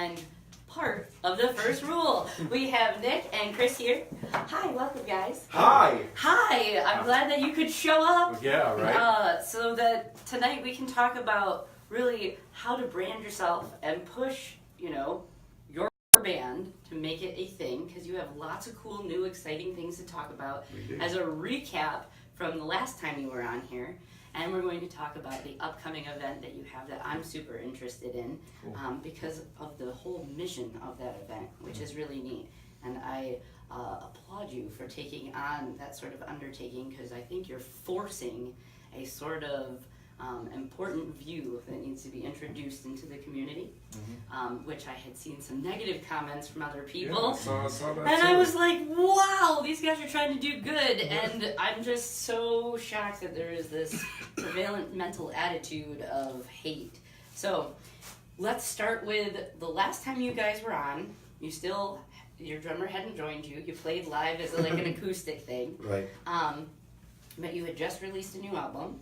and part of the first rule. We have Nick and Chris here. Hi, welcome guys. Hi. Hi, I'm glad that you could show up. Yeah, right. So that tonight we can talk about really how to brand yourself and push, your band to make it a thing, because you have lots of cool, new, exciting things to talk about as a recap from the last time you were on here. And we're going to talk about the upcoming event that you have that I'm super interested in, because of the whole mission of that event, which is really neat. And I applaud you for taking on that sort of undertaking, because I think you're forcing a sort of important view that needs to be introduced into the community, which I had seen some negative comments from other people. Yeah, I saw that and too. I was like, wow, these guys are trying to do good. And I'm just so shocked that there is this prevalent mental attitude of hate. So let's start with the last time you guys were on. Your drummer hadn't joined you. You played live as like an acoustic thing. Right. But you had just released a new album.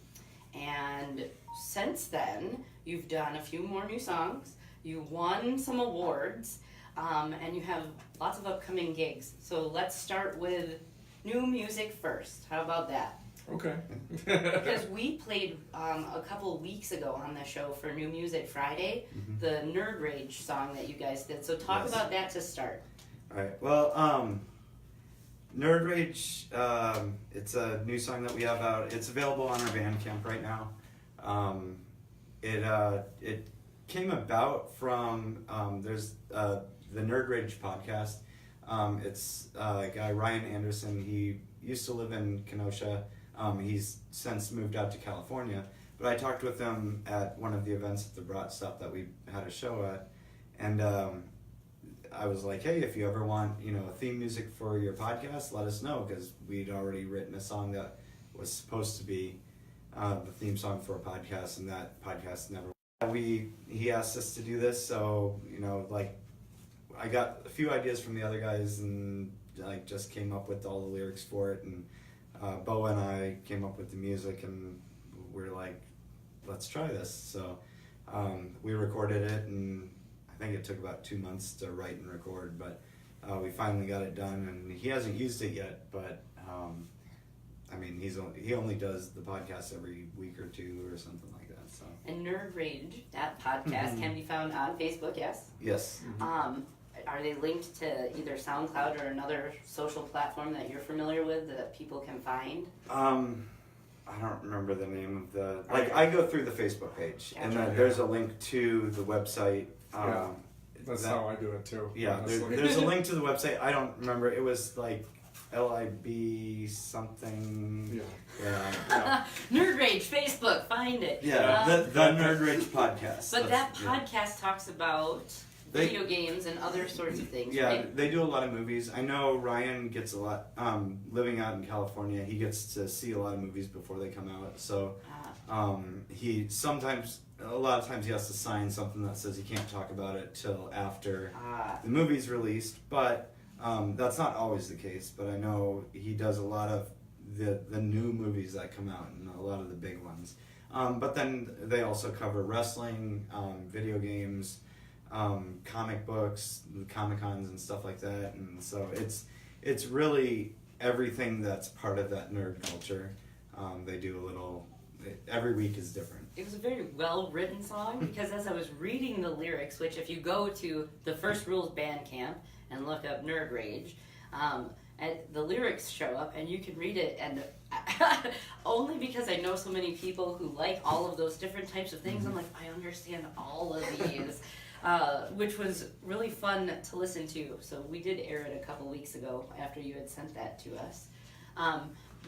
And since then, you've done a few more new songs, you won some awards, and you have lots of upcoming gigs. So let's start with new music first. How about that? Okay. Because we played a couple weeks ago on the show for New Music Friday, the Nerd Rage song that you guys did. So talk about that to start. All right. Well, Nerd Rage, it's a new song that we have out. It's available on our Bandcamp right now. It came about from, there's the Nerd Rage podcast. It's a guy, Ryan Anderson. He used to live in Kenosha. He's since moved out to California. But I talked with him at one of the events at the Brat Stop that we had a show at. And I was like, hey, if you ever want, theme music for your podcast, let us know, because we'd already written a song that was supposed to be the theme song for a podcast, and that podcast never. He asked us to do this, so I got a few ideas from the other guys, and just came up with all the lyrics for it, and Bo and I came up with the music, and we're like, let's try this. So we recorded it, and I think it took about 2 months to write and record, but we finally got it done, and he hasn't used it yet, but he only does the podcast every week or two or something like that. So. And Nerd Rage, that podcast can be found on Facebook, yes? Yes. Are they linked to either SoundCloud or another social platform that you're familiar with that people can find? I don't remember the name of the... I go through the Facebook page, and then there's a link to the website. That's how I do it too. Yeah, there's a link to the website. I don't remember. It was like LIB something. Yeah. Nerd Rage, Facebook, find it. Yeah, the Nerd Rage podcast. But that podcast talks about video games and other sorts of things, right? They do a lot of movies. I know Ryan gets a lot, living out in California, he gets to see a lot of movies before they come out. So a lot of times he has to sign something that says he can't talk about it till after the movie's released. But that's not always the case. But I know he does a lot of the new movies that come out, and a lot of the big ones. But then they also cover wrestling, video games, comic books, Comic-Cons and stuff like that. And so it's really everything that's part of that nerd culture. They do a little... Every week is different. It was a very well-written song, because as I was reading the lyrics, which if you go to the First Rules Bandcamp and look up Nerd Rage, and the lyrics show up and you can read it, and only because I know so many people who like all of those different types of things, I'm like, I understand all of these, which was really fun to listen to. So we did air it a couple weeks ago after you had sent that to us.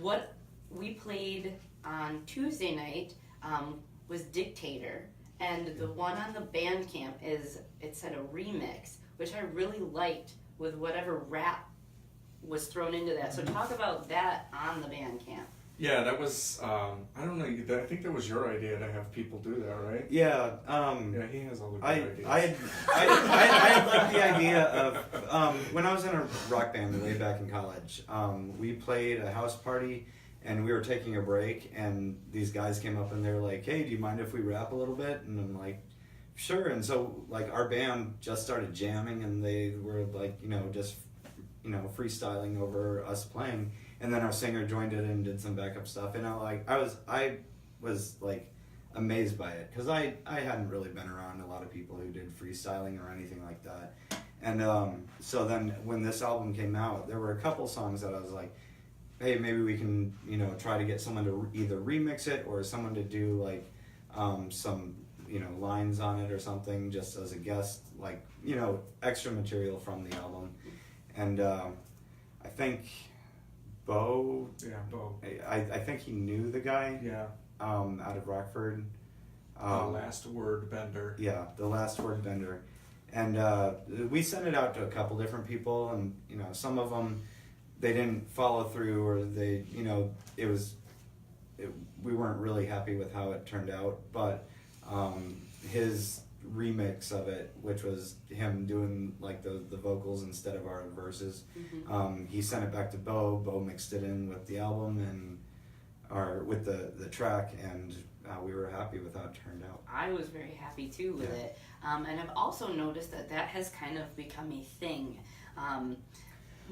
What we played on Tuesday night was Dictator, and the one on the Bandcamp it said a remix, which I really liked, with whatever rap was thrown into that. So talk about that on the Bandcamp. Yeah, that was, I don't know, I think that was your idea to have people do that, right? Yeah. Yeah, he has all the good ideas. I had like the idea of, when I was in a rock band way back in college, we played a house party, and we were taking a break, and these guys came up and they were like, hey, do you mind if we rap a little bit? And I'm like, sure. And so like our band just started jamming, and they were like, just freestyling over us playing, and then our singer joined it and did some backup stuff, and I was like amazed by it, because I hadn't really been around a lot of people who did freestyling or anything like that. And so then when this album came out, there were a couple songs that I was like, hey, maybe we can try to get someone to either remix it or someone to do like some lines on it or something, just as a guest, like extra material from the album. And I think Bo, Bo. I think he knew the guy, out of Rockford. The Last Word Bender. Yeah, the Last Word Bender. And we sent it out to a couple different people, and some of them, they didn't follow through, or they, we weren't really happy with how it turned out. But his remix of it, which was him doing like the vocals instead of our verses, he sent it back to Bo. Bo mixed it in with the album with the track, and we were happy with how it turned out. I was very happy too with it. And I've also noticed that has kind of become a thing.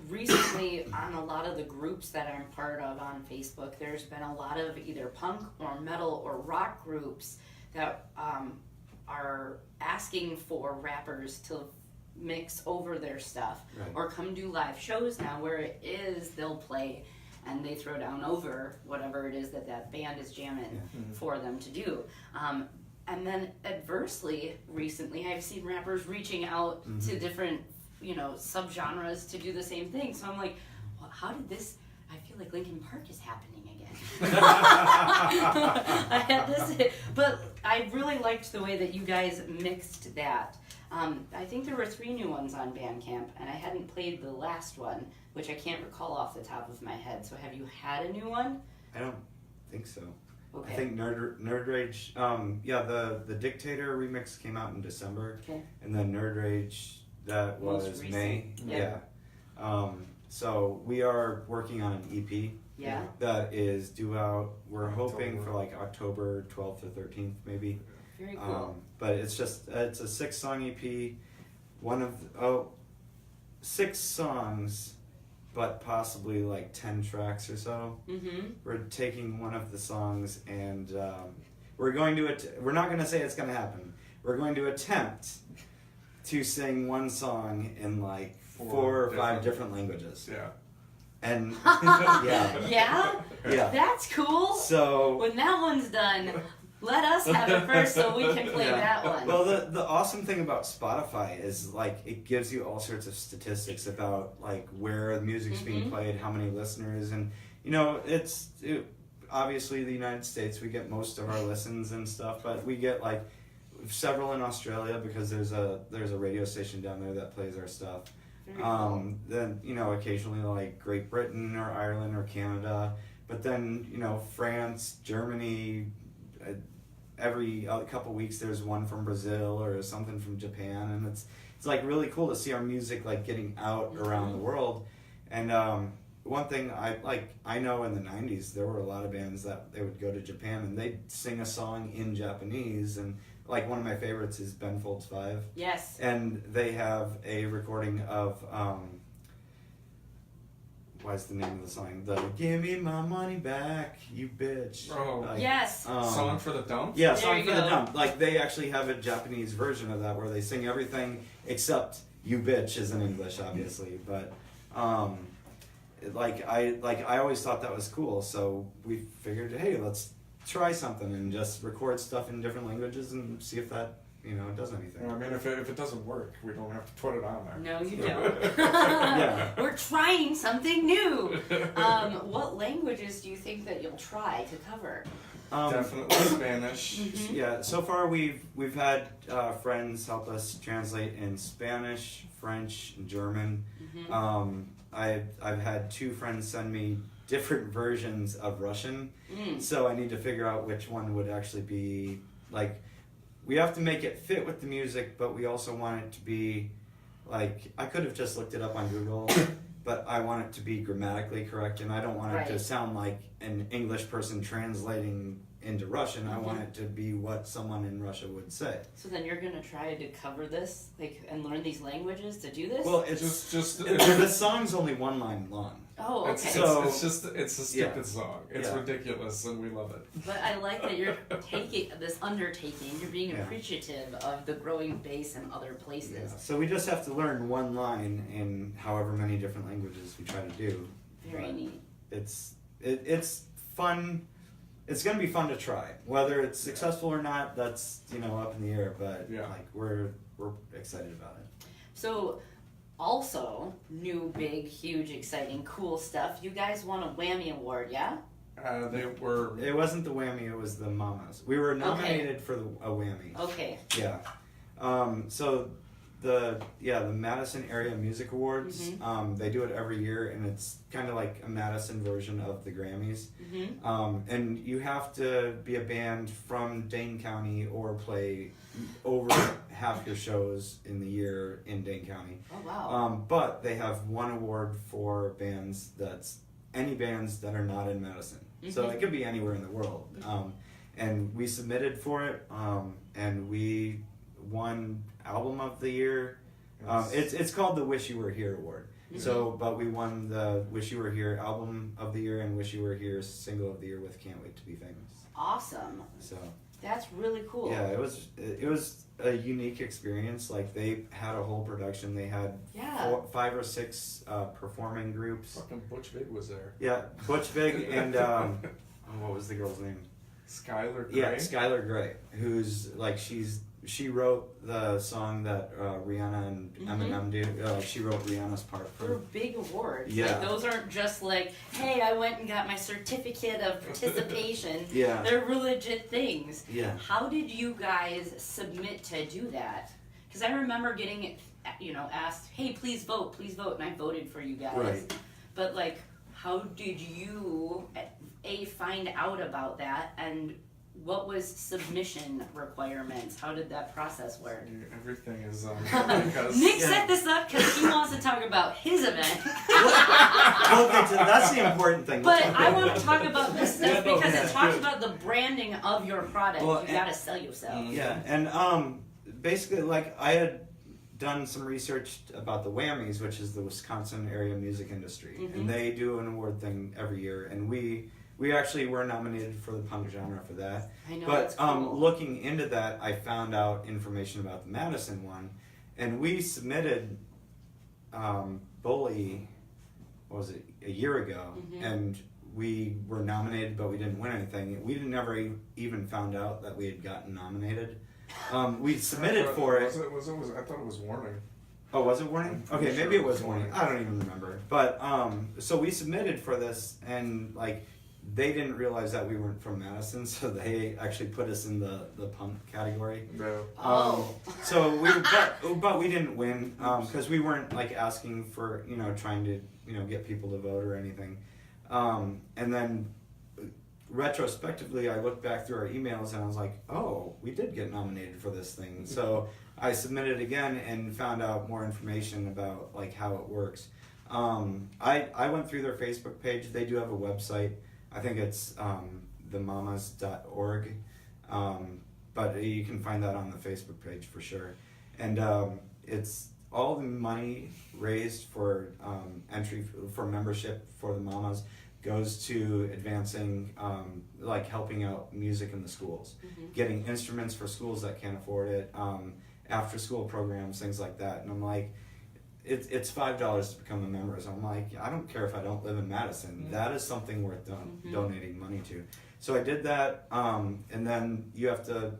Recently, on a lot of the groups that I'm part of on Facebook, there's been a lot of either punk or metal or rock groups that are asking for rappers to mix over their stuff, or come do live shows now where it is they'll play and they throw down over whatever it is that band is jamming for them to do. And then adversely, recently, I've seen rappers reaching out to different, subgenres to do the same thing. So I'm like, well, how did this? I feel like Linkin Park is happening again. I had this, but I really liked the way that you guys mixed that. I think there were 3 new ones on Bandcamp, and I hadn't played the last one, which I can't recall off the top of my head. So have you had a new one? I don't think so. Okay. I think Nerd Rage, the Dictator remix came out in December, and then Nerd Rage, that was May. Yeah. So we are working on an EP. Yeah. That is due out. We're hoping for like October 12th or 13th, maybe. Very cool. But it's a 6-song EP. 6 songs, but possibly like 10 tracks or so. We're taking one of the songs, and we're going to we're not going to say it's going to happen. We're going to attempt to sing one song in like 4 or 5 different languages. Yeah. And Yeah? That's cool. So when that one's done, let us have it first so we can play that one. Well, the awesome thing about Spotify is like it gives you all sorts of statistics about like where the music's being played, how many listeners, and obviously the United States, we get most of our listens and stuff, but we get like several in Australia because there's a radio station down there that plays our stuff. Cool. Then occasionally like Great Britain or Ireland or Canada, but then France, Germany. Every couple weeks there's one from Brazil or something from Japan, and it's like really cool to see our music like getting out around the world. And one thing I know in the 90s there were a lot of bands that they would go to Japan and they'd sing a song in Japanese, and like one of my favorites is Ben Folds 5. Yes. And they have a recording of what's the name of the song? Give me my money back, you bitch. Oh. Yes. Song for the Dump? Yeah, There Song you for go. the Dump. Like, they actually have a Japanese version of that where they sing everything except you bitch is in English, obviously. But, I always thought that was cool, so we figured, hey, let's try something and just record stuff in different languages and see if that, does anything. Well, I mean, if it doesn't work, we don't have to put it on there. No, you don't. Yeah. We're trying something new. What languages do you think that you'll try to cover? Definitely Spanish. Yeah, so far we've had friends help us translate in Spanish, French, and German. I've had 2 friends send me different versions of Russian, so I need to figure out which one would actually be like. We have to make it fit with the music, but we also want it to be like, I could have just looked it up on Google, but I want it to be grammatically correct, and I don't want it to sound like an English person translating into Russian. I want it to be what someone in Russia would say. So then you're gonna try to cover this, like, and learn these languages to do this? Well, it's just the song's only one line long. Oh, okay. It's a stupid Yeah. song. It's Yeah. ridiculous, and we love it. But I like that you're taking this undertaking. You're being Yeah. appreciative of the growing base in other places. Yeah. So we just have to learn one line in however many different languages we try to do. Very But neat. It's fun. It's gonna be fun to try. Whether it's successful or not, that's up in the air. But Yeah. like we're excited about it. So, also, new, big, huge, exciting, cool stuff. You guys won a Whammy Award, yeah? They were. It wasn't the Whammy. It was the Mamas. We were nominated for a Whammy. Okay. Yeah. So the Madison Area Music Awards. They do it every year, and it's kind of like a Madison version of the Grammys. And you have to be a band from Dane County or play over half your shows in the year in Dane County. Oh, wow. But they have one award for bands any bands that are not in Madison. So it could be anywhere in the world. And we submitted for it, and we won Album of the Year. It's called the Wish You Were Here Award. So, but we won the Wish You Were Here Album of the Year and Wish You Were Here Single of the Year with Can't Wait to Be Famous. Awesome. So That's really cool. yeah, it was a unique experience. Like they had a whole production. They had Yeah. 5 or 6 performing groups. Fucking Butch Vig was there. Yeah, Butch Vig and what was the girl's name? Skylar Gray. Yeah, Skylar Gray, who's like she wrote the song that Rihanna and Eminem do. She wrote Rihanna's part They're for. big awards. Yeah. Like, those aren't just like, hey, I went and got my certificate of participation. Yeah. They're real legit things. Yeah. How did you guys submit to do that? Because I remember getting, asked, hey, please vote, and I voted for you guys. Right. But like, how did you find out about that, and what was submission requirements? How did that process work? Everything is Nick set this up because he wants to talk about his event. Okay, so that's the important thing. But I want to talk about this stuff because it talks good. about the branding of your product. Well, You gotta sell yourself. Yeah, and basically, like I had done some research about the Whammies, which is the Wisconsin area music industry, and they do an award thing every year, and we actually were nominated for the punk genre for that. I know, But that's cool. looking into that, I found out information about the Madison one, and we submitted Bully, what was it, a year ago, and we were nominated, but we didn't win anything. We never even found out that we had gotten nominated. We submitted for it. I thought it was Warning. Oh, was it Warning? I'm pretty Okay, sure maybe it it was was Warning. Warning. I don't even remember. But so we submitted for this, and like they didn't realize that we weren't from Madison, so they actually put us in the punk category. No. So but we didn't win because we weren't like asking for trying to get people to vote or anything. And then retrospectively, I looked back through our emails and I was like, oh, we did get nominated for this thing. So I submitted again and found out more information about like how it works. I went through their Facebook page. They do have a website. I think it's themamas.org. But you can find that on the Facebook page for sure. And it's all the money raised for entry for membership for the Mamas goes to advancing, like helping out music in the schools, getting instruments for schools that can't afford it, after school programs, things like that. And I'm like, it's $5 to become a member. So I'm like, I don't care if I don't live in Madison. That is something worth donating money to. So I did that, and then you have to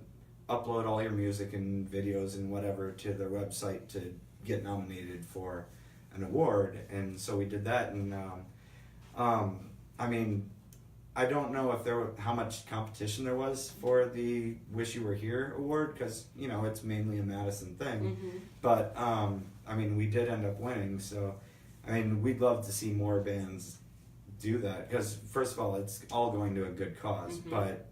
upload all your music and videos and whatever to their website to get nominated for an award. And so we did that, and I mean, I don't know if how much competition there was for the Wish You Were Here award, because it's mainly a Madison thing. But I mean, we did end up winning. So I mean, we'd love to see more bands do that, because first of all, it's all going to a good cause. But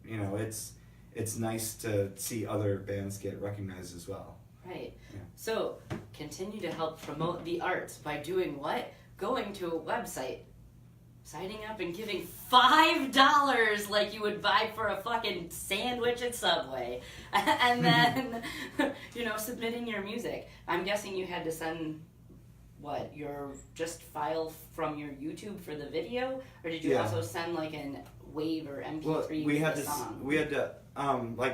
it's nice to see other bands get recognized as well. Right. Yeah. So continue to help promote the arts by doing what? Going to a website. signing up and giving $5 like you would buy for a fucking sandwich at Subway, and then submitting your music. I'm guessing you had to send your just file from your YouTube for the video, or did you also send like an WAV or MP3 well, with the song? We had to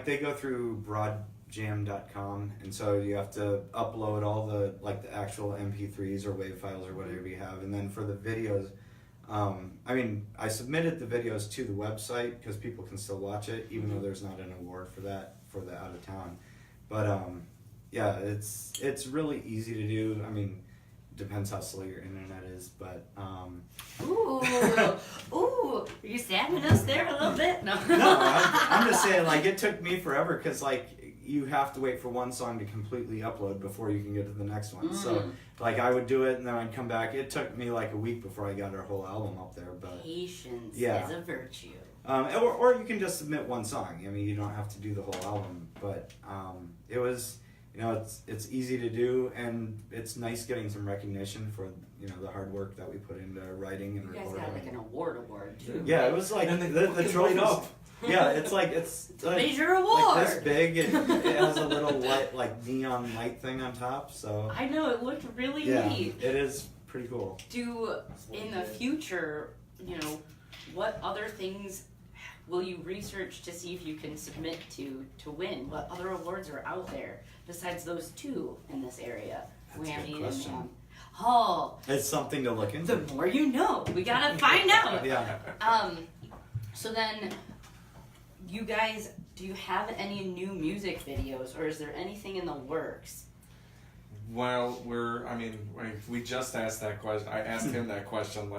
they go through broadjam.com, and so you have to upload all the actual MP3s or WAV files or whatever you have, and then for the videos. I submitted the videos to the website because people can still watch it, even though there's not an award for that for the out of town. But it's really easy to do. I mean, depends how slow your internet is, but Ooh, are you stabbing us there a little bit? No, I'm just saying, it took me forever because you have to wait for one song to completely upload before you can get to the next one. So I would do it and then I'd come back. It took me a week before I got our whole album up there. But patience is a virtue. Or you can just submit one song. I mean, you don't have to do the whole album. But it was, it's easy to do, and it's nice getting some recognition for the hard work that we put into writing and recording. You guys got an award too. Yeah, it was the trophies. Yeah, it's major award. This big. It has a little light, neon light thing on top. So I know it looked really neat. It is pretty cool. In the future, what other things will you research to see if you can submit to win? What other awards are out there besides those two in this area? That's a good question. It's something to look into. The more you know. We gotta find out. Yeah. So then, you guys, do you have any new music videos, or is there anything in the works? Well, we just asked that question. I asked him that question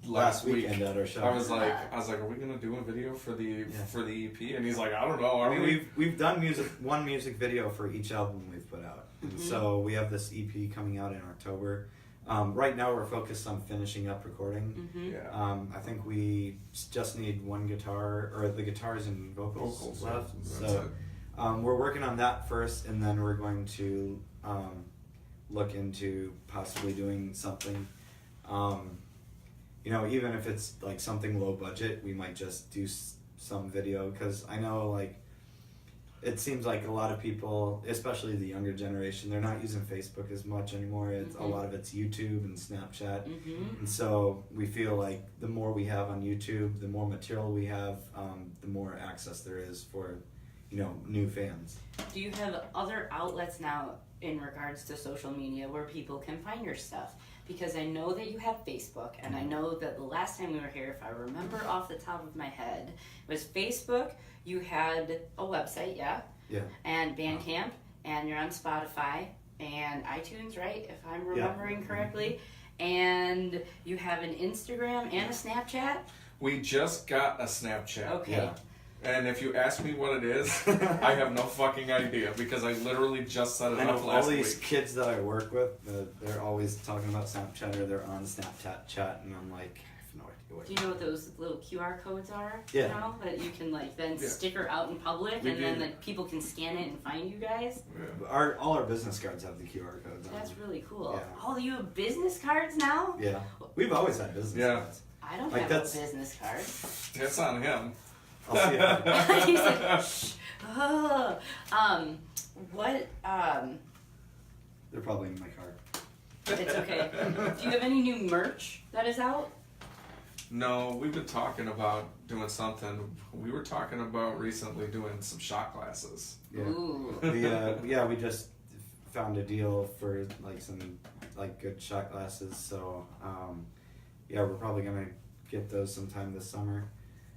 last week weekend at our show. I was like, are we gonna do a video for the EP? And he's like, I don't know. We've done one music video for each album we've put out. And so we have this EP coming out in October. Right now we're focused on finishing up recording. Yeah. I think we just need one guitar, or the guitars and vocals left. So we're working on that first, and then we're going to look into possibly doing something. Even if it's something low budget, we might just do some video, because I know it seems like a lot of people, especially the younger generation, they're not using Facebook as much anymore. It's a lot of it's YouTube and Snapchat, and so we feel like the more we have on YouTube, the more material we have, the more access there is for new fans. Do you have other outlets now in regards to social media where people can find your stuff? Because I know that you have Facebook, and I know that the last time we were here, if I remember off the top of my head, was Facebook. You had a website, yeah, and Bandcamp, and you're on Spotify and iTunes, right? If I'm remembering correctly, and you have an Instagram and a Snapchat. We just got a Snapchat. Okay. Yeah. And if you ask me what it is, I have no fucking idea, because I literally just set it up last week. All these kids that I work with, they're always talking about Snapchat, or they're on Snapchat chat, and I'm like, I have no idea what. Do you know what those little QR codes are? Yeah. That you can then sticker out in public, and then people can scan it and find you guys? Yeah. All our business cards have the QR codes on That's them. really cool. Yeah. Oh, you have business cards now? Yeah. We've always had business cards. I don't have a business card. That's on him. I'll see it. He's like, shh. Oh. They're probably in my car. It's okay. Do you have any new merch that is out? No, we've been talking about doing something. We were talking about recently doing some shot glasses. Yeah. Ooh. We just found a deal for some good shot glasses. So we're probably gonna get those sometime this summer.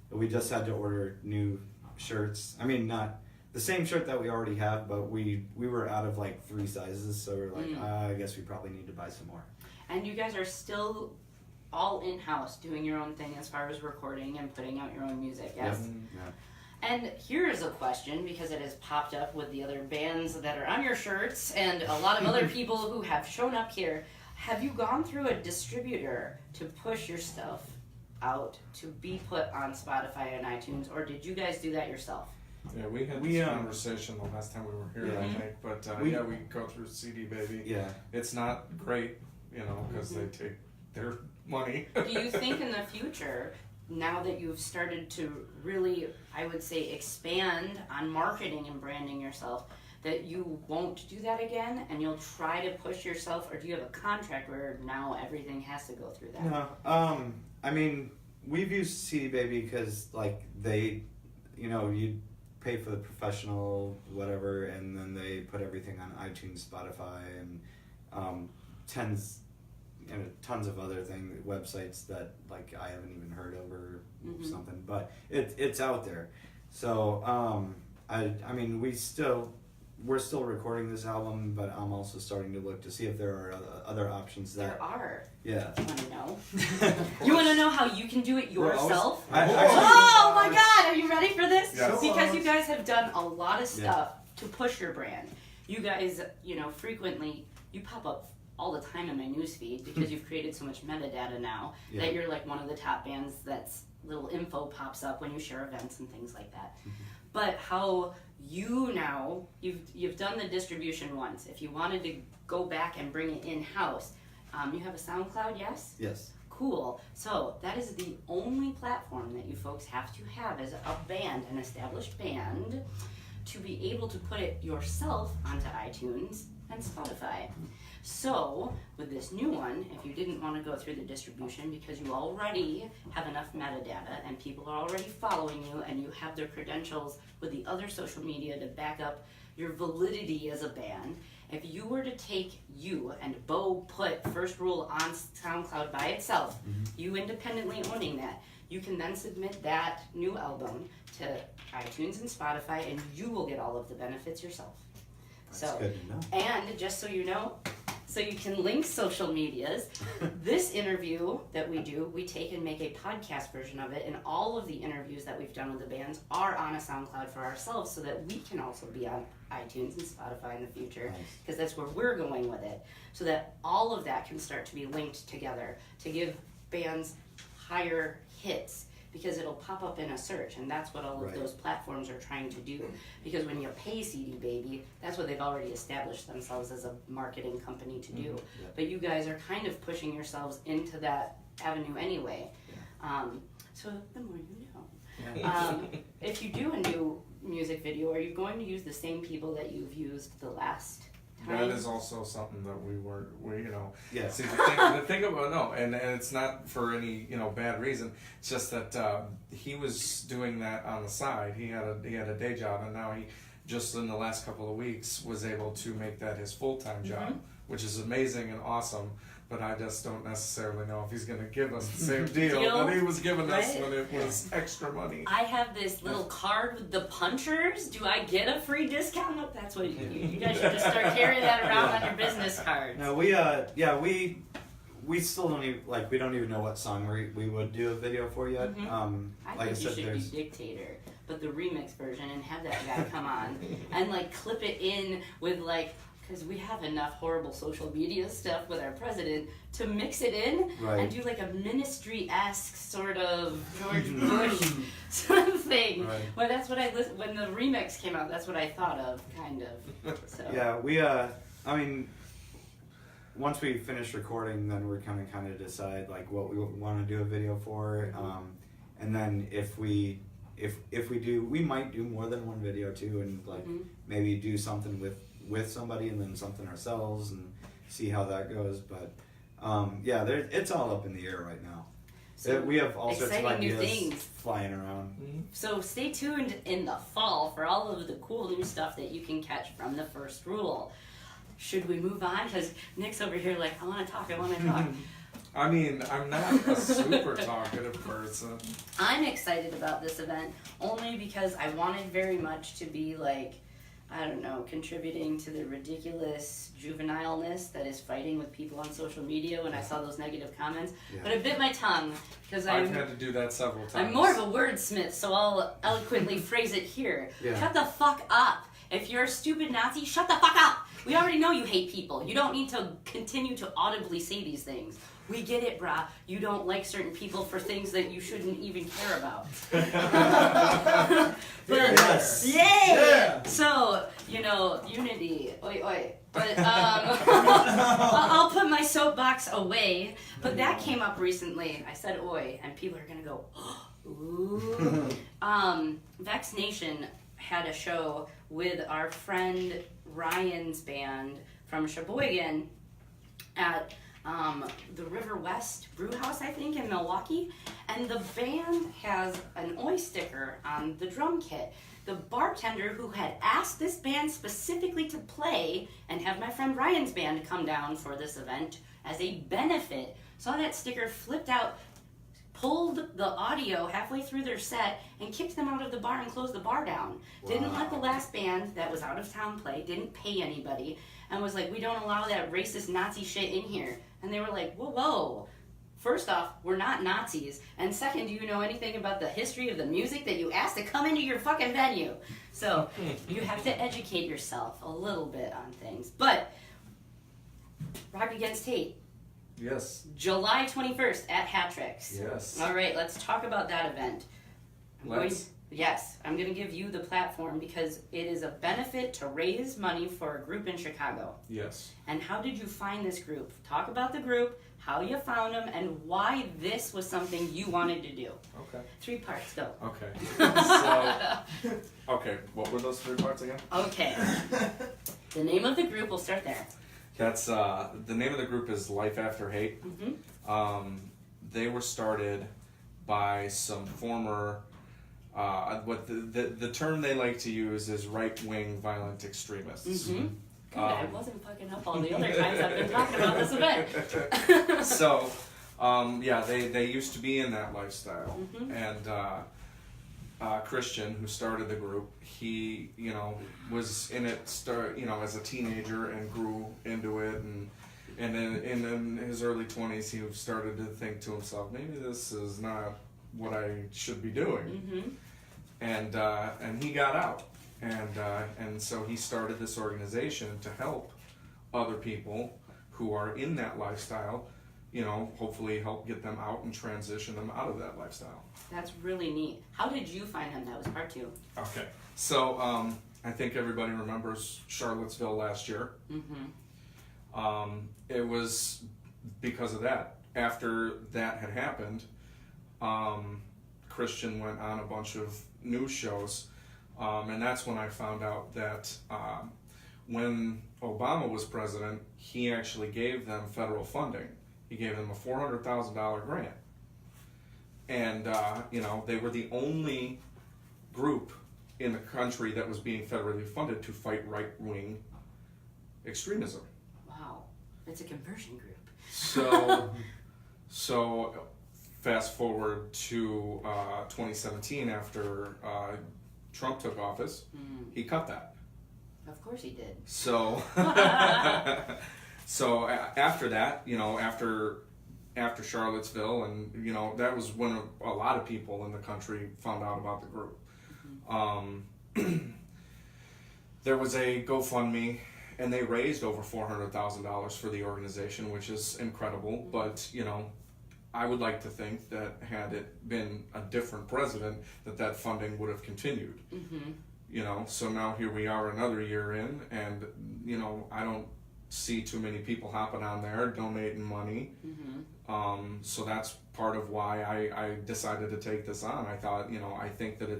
But we just had to order new shirts. I mean, not the same shirt that we already have, but we were out of 3 sizes, so we're like, I guess we probably need to buy some more. And you guys are still all in-house doing your own thing as far as recording and putting out your own music, yes? Yep. Yeah. And here's a question, because it has popped up with the other bands that are on your shirts and a lot of other people who have shown up here. Have you gone through a distributor to push your stuff out to be put on Spotify and iTunes, or did you guys do that yourself? Yeah, we had this conversation the last time we were here, I think. But we go through CD Baby. Yeah. It's not great, because they take their money. Do you think in the future, now that you've started to really, I would say, expand on marketing and branding yourself, that you won't do that again and you'll try to push yourself, or do you have a contract where now everything has to go through that? No, I mean, we've used CD Baby because like they, you pay for the professional whatever, and then they put everything on iTunes, Spotify, and tons of other websites that like I haven't even heard of or something, but it's out there. So I mean we're still recording this album, but I'm also starting to look to see if there are other options that There are. Yeah. You want to know? You want to know how you can do it yourself? Actually, oh my God! Are you ready for this? Yes. Because you guys have done a lot of stuff to push your brand. You guys, frequently you pop up all the time in my newsfeed because you've created so much metadata now that you're like one of the top bands that's little info pops up when you share events and things like that. But how you've done the distribution once. If you wanted to go back and bring it in-house, you have a SoundCloud, yes? Yes. Cool. So that is the only platform that you folks have to have as a band, an established band, to be able to put it yourself onto iTunes and Spotify. So with this new one, if you didn't want to go through the distribution because you already have enough metadata and people are already following you and you have their credentials with the other social media to back up your validity as a band, if you were to take you and Bo put First Rule on SoundCloud by itself, you independently owning that, you can then submit that new album to iTunes and Spotify and you will get all of the benefits yourself. That's good to know. And just so you know, so you can link social medias, this interview that we do, we take and make a podcast version of it, and all of the interviews that we've done with the bands are on a SoundCloud for ourselves so that we can also be on iTunes and Spotify in the future, because that's where we're going with it, so that all of that can start to be linked together to give bands higher hits, because it'll pop up in a search, and that's what all of those platforms are trying to do. Because when you pay CD Baby, that's what they've already established themselves as a marketing company to do. But you guys are kind of pushing yourselves into that avenue anyway. So the more you know. If you do a new music video, are you going to use the same people that you've used the last time? That is also something that we Yeah. See, the thing about, and it's not for any, bad reason. It's just that he was doing that on the side. He had a day job, and now he, just in the last couple of weeks, was able to make that his full-time job, which is amazing and awesome. But I just don't necessarily know if he's going to give us the same deal that he was giving us when it was extra money. I have this little card with the punchers. Do I get a free discount? That's what you guys should just start carrying that around on your business cards. No, we still don't even we don't even know what song we would do a video for yet. I think you should do Dictator, but the remix version, and have that guy come on and clip it in with because we have enough horrible social media stuff with our president to mix it in and do a ministry-esque sort of George Bush sort of thing. Right. Well, that's what when the remix came out, that's what I thought of, kind of. So. Yeah, I mean, once we finish recording, then we're kind of decide what we want to do a video for, and then if we do, we might do more than one video too, and maybe do something with somebody and then something ourselves and see how that goes. But it's all up in the air right now. So we have all sorts of ideas new things flying around. So stay tuned in the fall for all of the cool new stuff that you can catch from the First Rule. Should we move on? Because Nick's over here I want to talk. I mean, I'm not a super talkative person. I'm excited about this event only because I wanted very much to be contributing to the ridiculous juvenileness that is fighting with people on social media when I saw those negative comments. Yeah. But it bit my tongue because I've had to do that several times. I'm more of a wordsmith, so I'll eloquently phrase it here. Yeah. Shut the fuck up. If you're a stupid Nazi, shut the fuck up. We already know you hate people. You don't need to continue to audibly say these things. We get it, brah. You don't like certain people for things that you shouldn't even care about. But, Yes. yay! Yeah. So, unity. Oi, oi. But I'll put my soapbox away. But that came up recently. I said oi, and people are going to go, ooh. Vex Nation had a show with our friend Ryan's band from Sheboygan at the River West Brew House, I think, in Milwaukee. And the band has an oi sticker on the drum kit. The bartender who had asked this band specifically to play and have my friend Ryan's band come down for this event as a benefit saw that sticker, flipped out, pulled the audio halfway through their set, and kicked them out of the bar and closed the bar down. Wow. Didn't let the last band that was out of town play, didn't pay anybody, and was like, we don't allow that racist Nazi shit in here. And they were like, whoa, whoa. First off, we're not Nazis. And second, do you know anything about the history of the music that you asked to come into your fucking venue? So you have to educate yourself a little bit on things. But Rock Against Hate, Yes. July 21st at Hattricks. Yes. All right, let's talk about that event. I'm going to give you the platform because it is a benefit to raise money for a group in Chicago. Yes. And how did you find this group? Talk about the group, how you found them, and why this was something you wanted to do. Okay. 3 parts, go. Okay. So, okay, what were those 3 parts again? Okay. The name of the group, we'll start there. That's the name of the group is Life After Hate. Mm-hmm. They were started by some former. What the term they like to use is right-wing violent extremists. Mm-hmm. Good, I wasn't fucking up all the other times I've been talking about this event. So, they used to be in that lifestyle, Mm-hmm. and Christian, who started the group, he was in it as a teenager and grew into it, and in his early 20s he started to think to himself, maybe this is not what I should be doing, Mm-hmm. and he got out, and so he started this organization to help other people who are in that lifestyle, hopefully help get them out and transition them out of that lifestyle. That's really neat. How did you find him? That was part 2. Okay. So I think everybody remembers Charlottesville last year. Mm-hmm. It was because of that. After that had happened, Christian went on a bunch of news shows, and that's when I found out that when Obama was president, he actually gave them federal funding. He gave them a $400,000 grant. And, they were the only group in the country that was being federally funded to fight right-wing extremism. Wow. It's a conversion group. So fast forward to 2017 after Trump took office, he cut that. Of course he did. So, after that, after Charlottesville, and that was when a lot of people in the country found out about the group. There was a GoFundMe, and they raised over $400,000 for the organization, which is incredible. But I would like to think that had it been a different president, that funding would have continued. Mm-hmm. So now here we are another year in, and I don't see too many people hopping on there donating money. Mm-hmm. So that's part of why I decided to take this on. I thought, I think that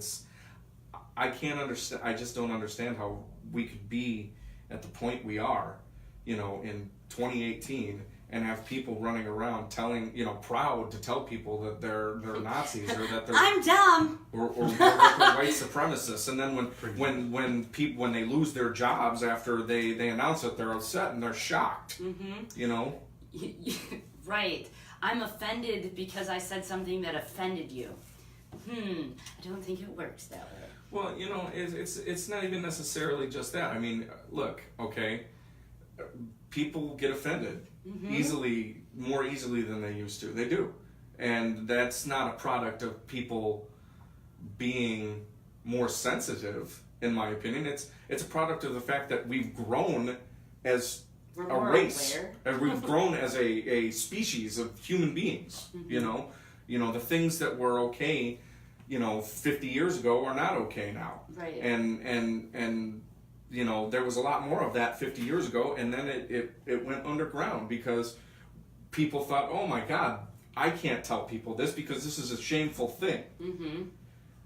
I can't understand, I just don't understand how we could be at the point we are, in 2018, and have people running around telling, proud to tell people that they're Nazis, or that they're I'm dumb, or white supremacists, and then when they lose their jobs after they announce it, they're upset and they're shocked. Mm-hmm. Right. I'm offended because I said something that offended you. I don't think it works that way. Well, it's not even necessarily just that. I mean, look, okay, people get offended more easily than they used to. They do. And that's not a product of people being more sensitive, in my opinion. It's a product of the fact that we've grown as We're a more race, aware. and we've grown as a species of human beings. You know the things that were okay, 50 years ago are not okay now. Right. And there was a lot more of that 50 years ago, and then it went underground because people thought, oh my God, I can't tell people this because this is a shameful thing. Mm-hmm.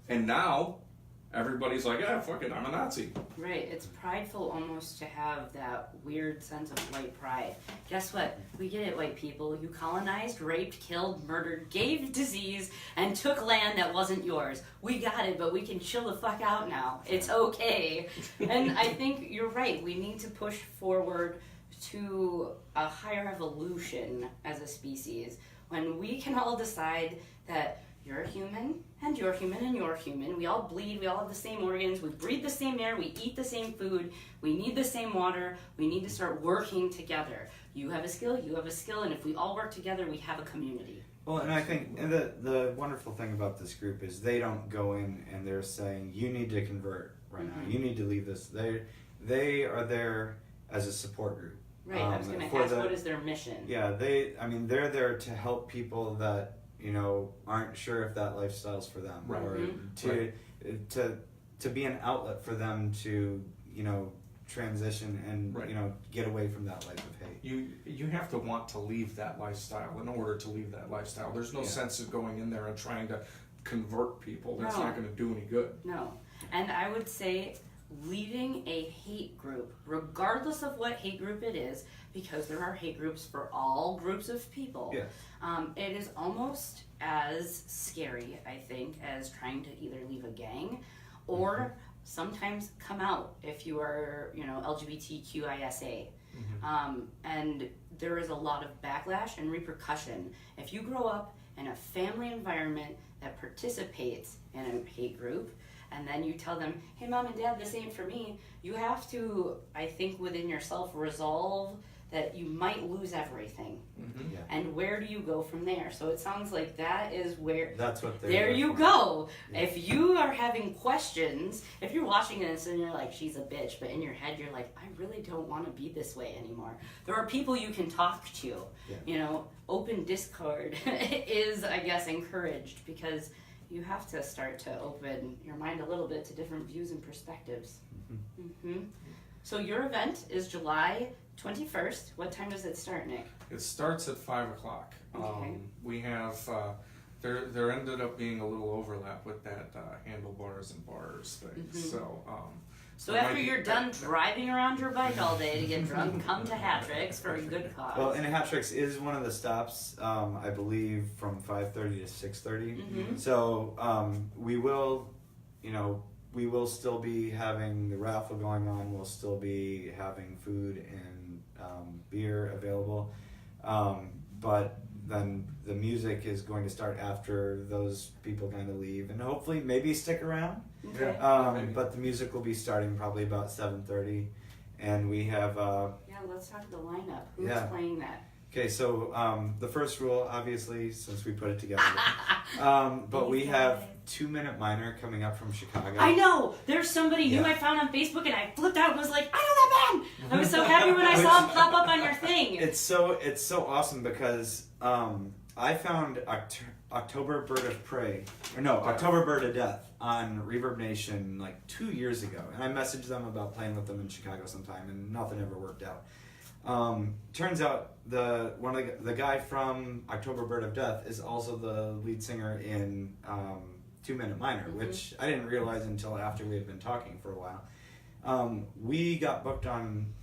And now everybody's like, yeah, fuck it, I'm a Nazi. Right. It's prideful almost to have that weird sense of white pride. Guess what? We get it, white people. You colonized, raped, killed, murdered, gave disease, and took land that wasn't yours. We got it, but we can chill the fuck out now. It's okay. And I think you're right. We need to push forward to a higher evolution as a species when we can all decide that you're human, and you're human, and you're human. We all bleed, we all have the same organs, we breathe the same air, we eat the same food, we need the same water, we need to start working together. You have a skill, and if we all work together, we have a community. Well, and I think the wonderful thing about this group is they don't go in and they're saying, you need to convert right now, you need to leave this. They are there as a support group. Right, I was going to ask, what is their mission? Yeah, they're there to help people that aren't sure if that lifestyle's for them, right. or Mm-hmm. to be an outlet for them to transition and right. Get away from that life of hate. You have to want to leave that lifestyle in order to leave that lifestyle. There's no sense of going in there and trying to convert people. That's not going to do any good. No, and I would say leaving a hate group, regardless of what hate group it is, because there are hate groups for all groups of people. Yes. It is almost as scary, I think, as trying to either leave a gang or sometimes come out if you are, LGBTQISA. And there is a lot of backlash and repercussion. If you grow up in a family environment that participates in a hate group, and then you tell them, hey, mom and dad, this ain't for me, you have to, I think, within yourself resolve that you might lose everything. Yeah. And where do you go from there? So it sounds like that is where... That's what they're there you go. Yeah. If you are having questions, if you're watching this and you're like, she's a bitch, but in your head you're like, I really don't want to be this way anymore. There are people you can talk to. Yeah. Open Discord is, I guess, encouraged because you have to start to open your mind a little bit to different views and perspectives. So your event is July 21st. What time does it start, Nick? It starts at 5 o'clock. Okay. We have there ended up being a little overlap with that handlebars and bars thing. So after you're done driving around your bike all day to get drunk, come to Hattrick's for a good cause. Well, and Hattrick's is one of the stops, I believe, from 5:30 to 6:30. So we will still be having the raffle going on. We'll still be having food and beer available. But then the music is going to start after those people kind of leave, and hopefully maybe stick around. Okay. But the music will be starting probably about 7:30, and we have. Let's talk the lineup. Who's playing that? Okay, so the first rule, obviously, since we put it together, but we have 2 Minute Minor coming up from Chicago. I know! There's somebody who I found on Facebook and I flipped out and was like, I know that band! I was so happy when I saw him pop up on your thing. It's so awesome because I found October Bird of Prey, October Bird of Death on Reverb Nation like 2 years ago, and I messaged them about playing with them in Chicago sometime, and nothing ever worked out. Turns out the guy from October Bird of Death is also the lead singer in 2 Minute Minor, which I didn't realize until after we had been talking for a while. We got booked on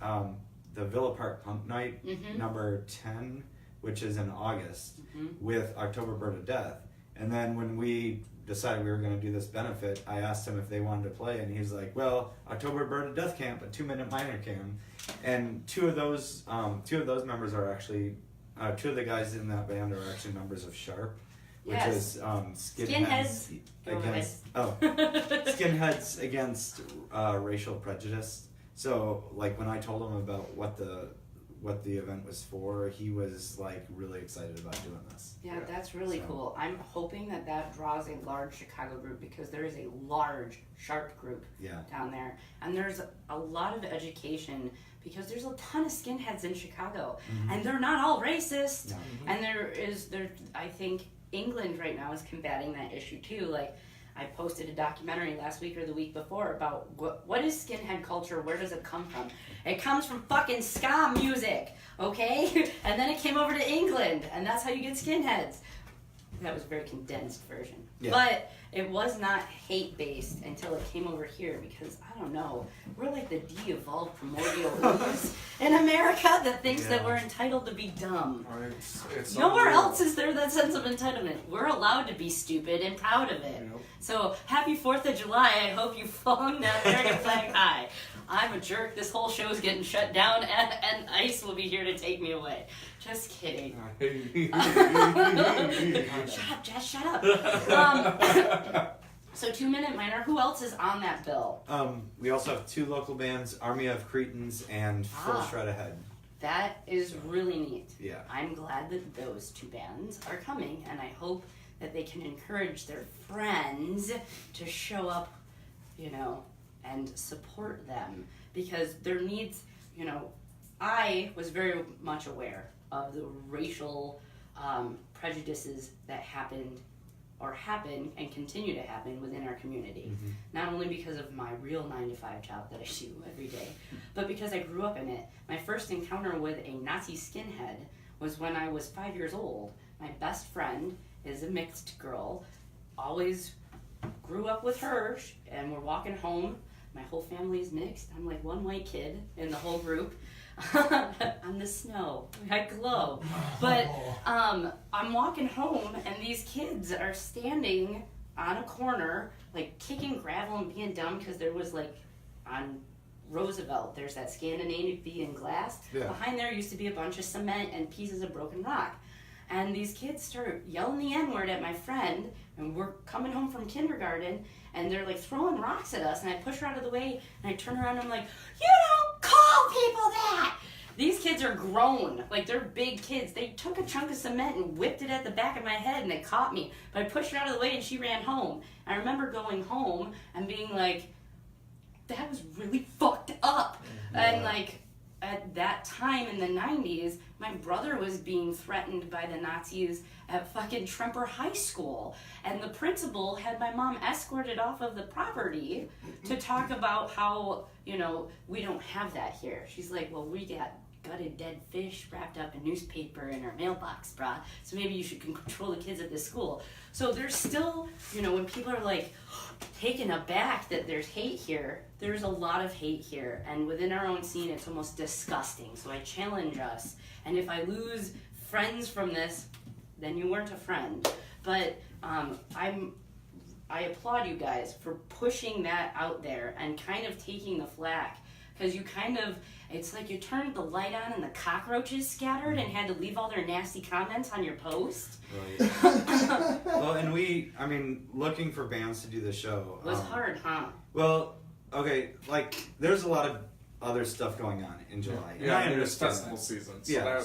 the Villa Park Punk Night number 10, which is in August, with October Bird of Death. And then when we decided we were going to do this benefit, I asked him if they wanted to play, and he's like, well, October Bird of Death can't, but 2 Minute Minor can. And two of those members are actually, two of the guys in that band are actually members of Sharp, which is Skinheads Skinheads Against Racial Prejudice. So, like, when I told him about what the event was for, he was like really excited about doing this. Yeah, that's really cool. I'm hoping that draws a large Chicago group because there is a large Sharp group down there. And there's a lot of education because there's a ton of skinheads in Chicago, and they're not all racist. No. And I think England right now is combating that issue too. Like, I posted a documentary last week or the week before about what is skinhead culture, where does it come from? It comes from fucking ska music, okay? And then it came over to England, and that's how you get skinheads. That was a very condensed version. Yeah. But it was not hate-based until it came over here, because, I don't know, we're like the de-evolved primordial ooze in America that thinks that we're entitled to be dumb. It's Nowhere unreal. else is there that sense of entitlement. We're allowed to be stupid and proud of it. Yep. So, happy 4th of July. I hope you flung that American flag high. I'm a jerk. This whole show's getting shut down, and ICE will be here to take me away. Just kidding. Shut up, Jess, shut up. So 2 Minute Miner, who else is on that bill? We also have 2 local bands, Army of Cretans and Full Shred Ahead. That is really neat. Yeah. I'm glad that those 2 bands are coming, and I hope that they can encourage their friends to show up, and support them, because their needs, I was very much aware of the racial prejudices that happen and continue to happen within our community. Not only because of my real 9-to-5 job that I do every day, but because I grew up in it. My first encounter with a Nazi skinhead was when I was 5 years old. My best friend is a mixed girl, always grew up with her, and we're walking home. My whole family is mixed. I'm like one white kid in the whole group. I'm the snow. I glow. But I'm walking home, and these kids are standing on a corner, like kicking gravel and being dumb, because there was like on Roosevelt, there's that Scandinavian glass. Yeah. Behind there used to be a bunch of cement and pieces of broken rock. And these kids start yelling the N-word at my friend, and we're coming home from kindergarten, and they're like throwing rocks at us, and I push her out of the way, and I turn around and I'm like, you don't call people that! These kids are grown, like they're big kids. They took a chunk of cement and whipped it at the back of my head, and they caught me. But I pushed her out of the way, and she ran home. I remember going home and being like, that was really fucked up. Yeah. And like, at that time in the 90s, my brother was being threatened by the Nazis at fucking Tremper High School. And the principal had my mom escorted off of the property to talk about how, we don't have that here. She's like, well, we got gutted dead fish wrapped up in newspaper in our mailbox, brah. So maybe you should control the kids at this school. So there's still, when people are like taken aback that there's hate here, there's a lot of hate here. And within our own scene, it's almost disgusting. So I challenge us. And if I lose friends from this, then you weren't a friend. But I applaud you guys for pushing that out there and kind of taking the flack. Because it's like you turned the light on and the cockroaches scattered and had to leave all their nasty comments on your post. Right. Well, and looking for bands to do the show. It was hard, huh? Well, okay, there's a lot of other stuff going on in July. Yeah, I it's understand festival that. season. So Yeah,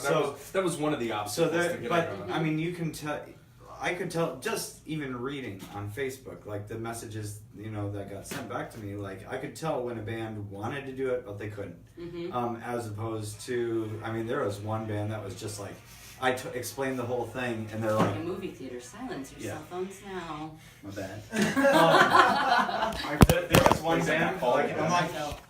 that was one of the obstacles to get around. You can tell. I could tell just even reading on Facebook, like the messages, that got sent back to me. Like I could tell when a band wanted to do it, but they couldn't. As opposed to, there was one band that was just like, I explained the whole thing, and they're like, a movie theater, silence your cell phones now. My bad. There was one band.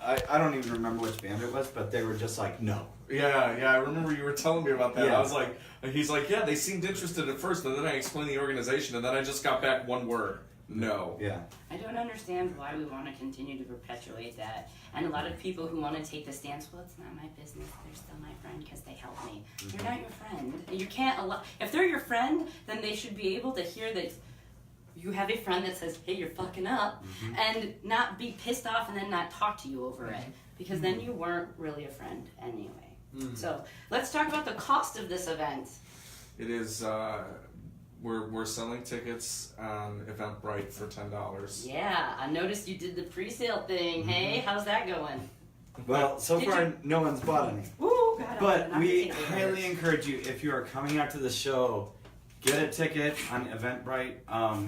I don't even remember which band it was, but they were just like, no. Yeah, I remember you were telling me about that. Yeah. I was like, he's like, yeah, they seemed interested at first, and then I explained the organization, and then I just got back one word. No. Yeah. I don't understand why we want to continue to perpetuate that. And a lot of people who want to take the stance, well, it's not my business, they're still my friend because they helped me. They're not your friend. You can't if they're your friend, then they should be able to hear that you have a friend that says, hey, you're fucking up, and not be pissed off and then not talk to you over it. Because then you weren't really a friend anyway. So let's talk about the cost of this event. It is, we're selling tickets on Eventbrite for $10. Yeah, I noticed you did the pre-sale thing. Hey, how's that going? Well, so far no one's bought any. Woo, God, But we highly encourage you, if you are coming out to the show, get a ticket on Eventbrite.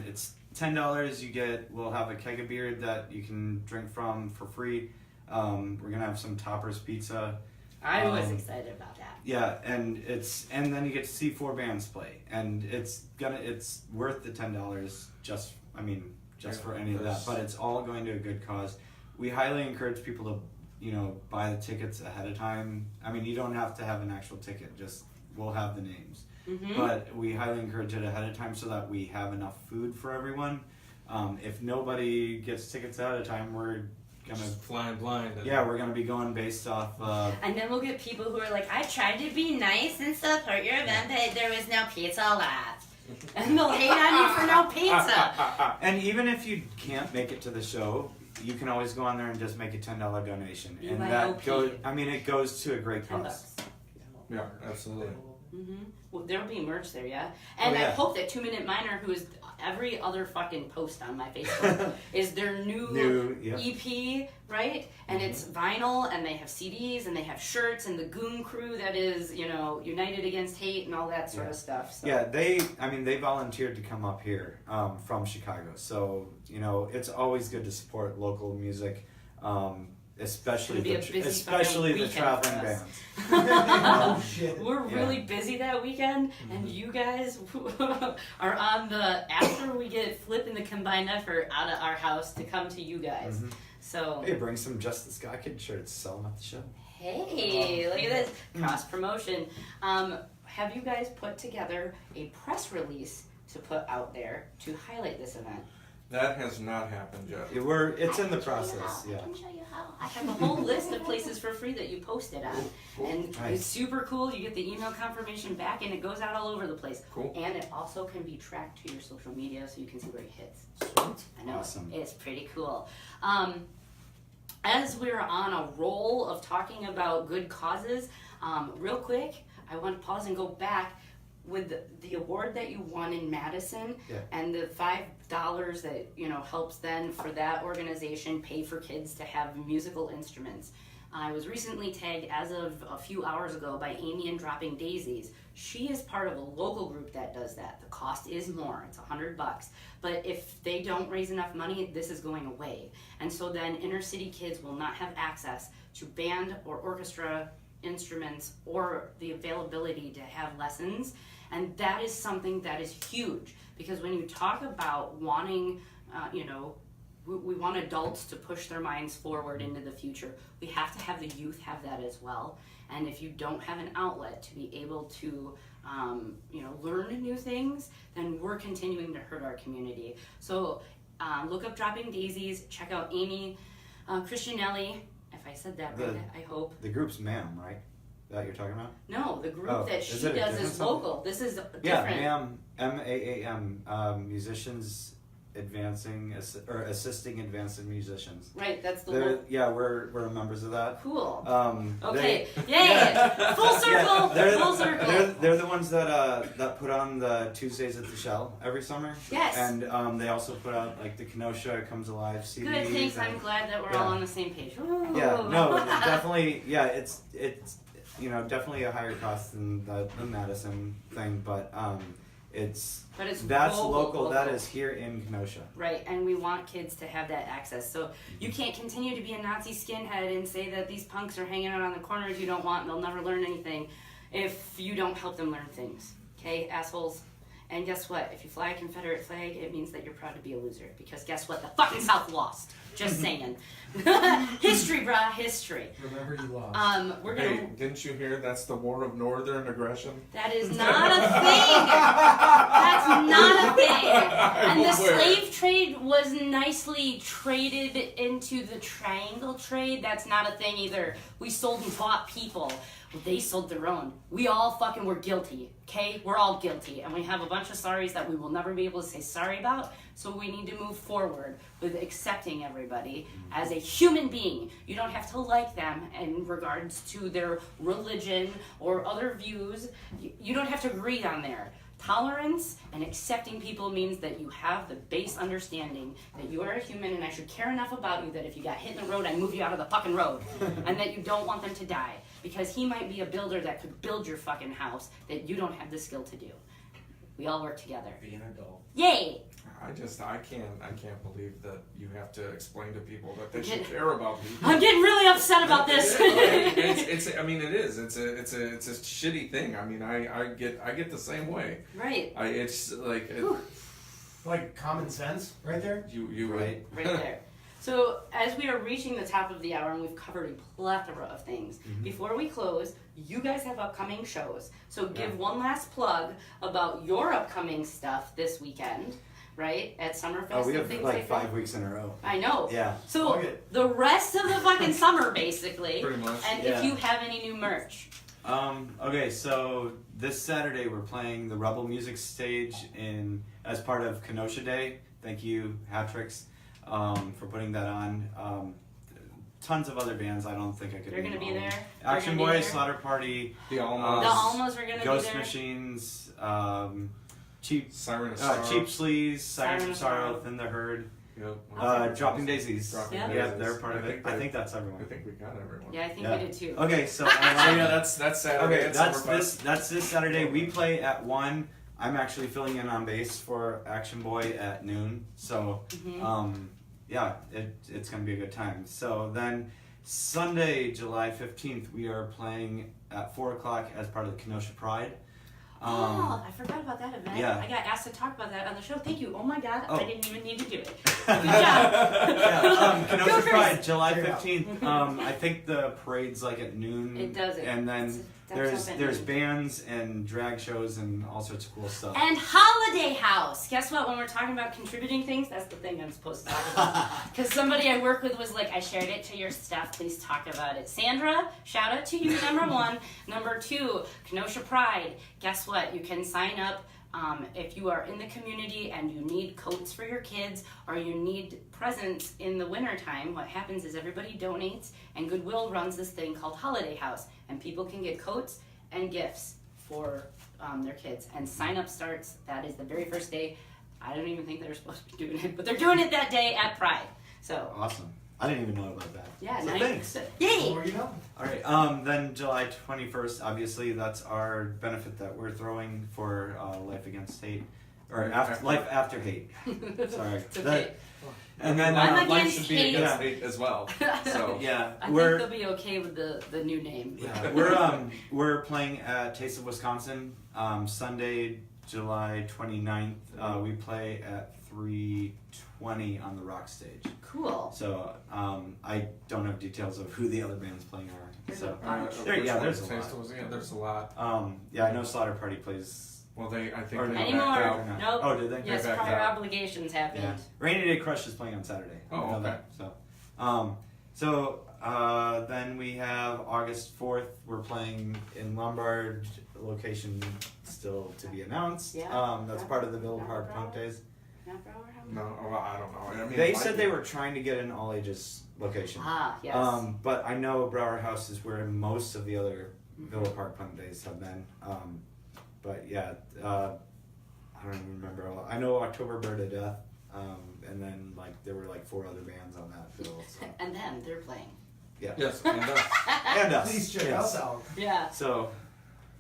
It's $10. We'll have a keg of beer that you can drink from for free. We're gonna have some Toppers pizza. I was excited about that. Yeah, and then you get to see 4 bands play, and it's worth the $10 just for any of that. But it's all going to a good cause. We highly encourage people to buy the tickets ahead of time. I mean, you don't have to have an actual ticket. Just we'll have the names. Mm-hmm. But we highly encourage it ahead of time so that we have enough food for everyone. If nobody gets tickets ahead of time, we're gonna flying blind. We're gonna be going based off. And then we'll get people who are like, I tried to be nice and support your event, but there was no pizza left. And they'll hate on you for no pizza. And even if you can't make it to the show, you can always go on there and just make a $10 donation, and that goes. I mean, it goes to a great cause. Yeah, absolutely. Mm-hmm. Well, there'll be merch there, yeah. And I hope that 2 Minute Miner, who is every other fucking post on my Facebook, is their new EP, right? And it's vinyl, and they have CDs, and they have shirts, and the Goon Crew that is, United Against Hate and all that sort of stuff. So. Yeah, they volunteered to come up here from Chicago, so it's always good to support local music. Especially the traveling bands. We're really busy that weekend, and you guys are on after we get Flip and the combined effort out of our house to come to you guys. Mm-hmm. So hey, bring some Jess the Ska Kid shirts, sell them at the show. Hey, look at this cross promotion. Have you guys put together a press release to put out there to highlight this event? That has not happened yet. It's in the process. I can show you how. I have a whole list of places for free that you posted on. And it's super cool. You get the email confirmation back, and it goes out all over the place. Cool. And it also can be tracked to your social media so you can see where it hits. Sweet. I know. Awesome. It's pretty cool. As we're on a roll of talking about good causes, real quick, I want to pause and go back with the award that you won in Madison and the $5 that helps then for that organization pay for kids to have musical instruments. I was recently tagged as of a few hours ago by Amy and Dropping Daisies. She is part of a local group that does that. The cost is more, it's $100, but if they don't raise enough money, this is going away. And so then inner city kids will not have access to band or orchestra instruments or the availability to have lessons. And that is something that is huge, because when you talk about wanting, we want adults to push their minds forward into the future. We have to have the youth have that as well. And if you don't have an outlet to be able to, learn new things, then we're continuing to hurt our community. So look up Dropping Daisies, check out Amy Christianelli, if I said that right, I hope. The group's MAM, right? That you're talking about? No, the group that she does is local. This is different. Yeah, MAAM, musicians assisting advancing musicians. Right, that's the one. Yeah, we're members of that. Cool. Okay, yay! Full circle. Full circle. They're the ones that put on the Tuesdays at the Shell every summer. Yes. And they also put out like the Kenosha Comes Alive CDs. Good, thanks. I'm glad that we're all on the same page. Ooh. Yeah, no, definitely. Yeah, it's definitely a higher cost than the Madison thing, but that's local. That is here in Kenosha. Right, and we want kids to have that access. So you can't continue to be a Nazi skinhead and say that these punks are hanging out on the corners you don't want and they'll never learn anything if you don't help them learn things. Okay, assholes? And guess what? If you fly a Confederate flag, it means that you're proud to be a loser. Because guess what? The fucking South lost. Just saying. History, brah, history. Remember you lost. We're gonna. Hey, didn't you hear that's the war of northern aggression? That is not a thing. That's not a thing. And the slave trade was nicely traded into the triangle trade. That's not a thing either. We sold and bought people. They sold their own. We all fucking were guilty, okay? We're all guilty. And we have a bunch of sorries that we will never be able to say sorry about. So we need to move forward with accepting everybody as a human being. You don't have to like them in regards to their religion or other views. You don't have to agree on there. Tolerance and accepting people means that you have the base understanding that you are a human and I should care enough about you that if you got hit in the road, I move you out of the fucking road. And that you don't want them to die. Because he might be a builder that could build your fucking house that you don't have the skill to do. we all work together. Be an adult. Yay! I can't believe that you have to explain to people that they should care about me. I'm getting really upset about this. It's I mean, it is. It's a shitty thing. I mean, I get the same way. Right. It's like Like common sense, right there. you Right. Right there. So as we are reaching the top of the hour and we've covered a plethora of things, before we close, you guys have upcoming shows. So give one last plug about your upcoming stuff this weekend, right? At Summerfest Oh, we and have things like that. 5 weeks in a row. I know. Yeah. So Okay. the rest of the fucking summer, basically. Pretty much. And Yeah. if you have any new merch. Okay, so this Saturday we're playing the Rebel Music Stage as part of Kenosha Day. Thank you, Hatrix, for putting that on. Tons of other bands. I don't think I could. They're name gonna be all of them. there? Action They're gonna be Boys, there? Slaughter Party, The Almas, The Almas are gonna Ghost be there. Machines, Cheap Siren of Sorrow. Cheap Sleaze, Siren Siren of of Sorrow, Sorrow. Thin the Herd, Awesome. Dropping Daisies. Dropping Yeah. Yeah, Daisies. they're part of it. I think that's I everyone. think we got everyone. Yeah, I think Yeah. we did too. Okay, so So yeah, that's Saturday. okay, at that's Summerfest. that's this Saturday. We play at 1. I'm actually filling in on bass for Action Boy at noon. So yeah, it's gonna be a good time. So then Sunday, July 15th, we are playing at 4 o'clock as part of the Kenosha Pride. Oh, I forgot about that event. yeah. I got asked to talk about that on the show. Thank you. Oh my god, Oh. I didn't even need to do it. Good job. Yeah, Go Kenosha Chris. Pride, July Check it out. 15th. I think the parade's like at noon. It does it. And then That's up there's at bands and drag shows and all sorts of cool stuff. And Holiday House. Guess what? When we're talking about contributing things, that's the thing I'm supposed to talk about. Because somebody I work with was like, I shared it to your staff. Please talk about it. Sandra, shout out to you, number one. Number two, Kenosha Pride. Guess what? You can sign up if you are in the community and you need coats for your kids or you need presents in the wintertime. What happens is everybody donates and Goodwill runs this thing called Holiday House. And people can get coats and gifts for their kids. And sign up starts, that is the very first day. I don't even think they're supposed to be doing it, but they're doing it that day at Pride. So, Awesome. I didn't even know about that. yeah, So nice. thanks. Yay! Or you know. All right. Then July 21st, obviously, that's our benefit that we're throwing for Life Against Hate, or Life After Hate. Sorry. It's okay. And then I'm life against should be hate. against hate as well. So yeah, I think we're they'll be okay with the new name. yeah, we're playing at Taste of Wisconsin Sunday, July 29th. We play at 3:20 on the rock stage. Cool. So I don't have details of who the other bands playing are. There's So a bunch. there's a lot. Yeah, there's a lot. Yeah, I know Slaughter Party plays. Well, I think Or they not. Anymore? backed out. Nope. Oh, did they? Yes, backed prior out. obligations happened. Yeah. Rainy Day Crush is playing on Saturday. Oh, I know okay. that. So then we have August 4th. We're playing in Lombard, location still to be announced. Yeah. That's part of the Villa Park Punk Days. Not for our house? No, well, I don't know. I mean, They it might said be. they were trying to get an all ages location. Ah, yes. But I know Brower House is where most of the other Villa Park Punk Days have been. But yeah, I don't even remember. I know October Bird of Death, and then like there were like 4 other bands on that bill. So. And then they're playing. Yeah. Yes, and And us. Please check yes. us out. Yeah. So,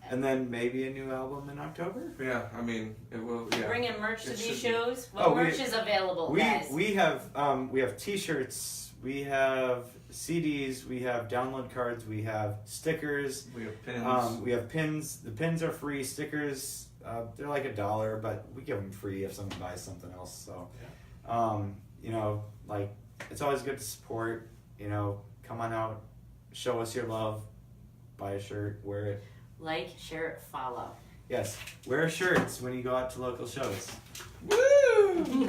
and then maybe a new album in October. yeah, I mean, it will. Yeah. Bringing merch to It these should be. shows. What Oh, merch is available, guys? We have T-shirts, we have CDs, we have download cards, we have stickers, We have pins. we have pins. The pins are free. Stickers, they're like $1, but we give them free if someone buys something else. So, you know, like it's always good to support. You know, come on out, show us your love, buy a shirt, wear it. Like, share, follow. Yes, wear shirts when you go out to local shows. Woo!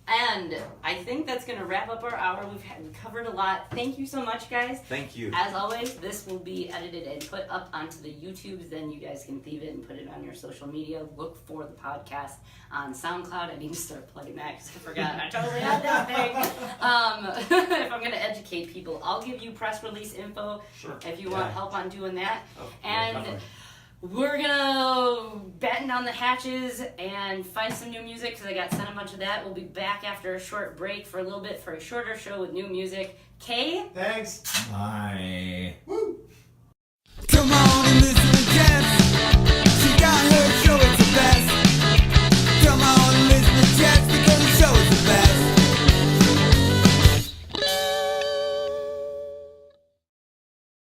And I think that's going to wrap up our hour. We've covered a lot. Thank you so much, guys. Thank you. As always, this will be edited and put up onto the YouTubes. Then you guys can thieve it and put it on your social media. Look for the podcast on SoundCloud. I need to start plugging that because I forgot. I totally had that thing. If I'm going to educate people, I'll give you press release info Sure. if you want Yeah. help on doing that. Oh, And definitely. we're gonna batten down the hatches and find some new music because I got sent a bunch of that. We'll be back after a short break for a little bit for a shorter show with new music. Kay? Thanks. Bye. Woo. Come on and listen.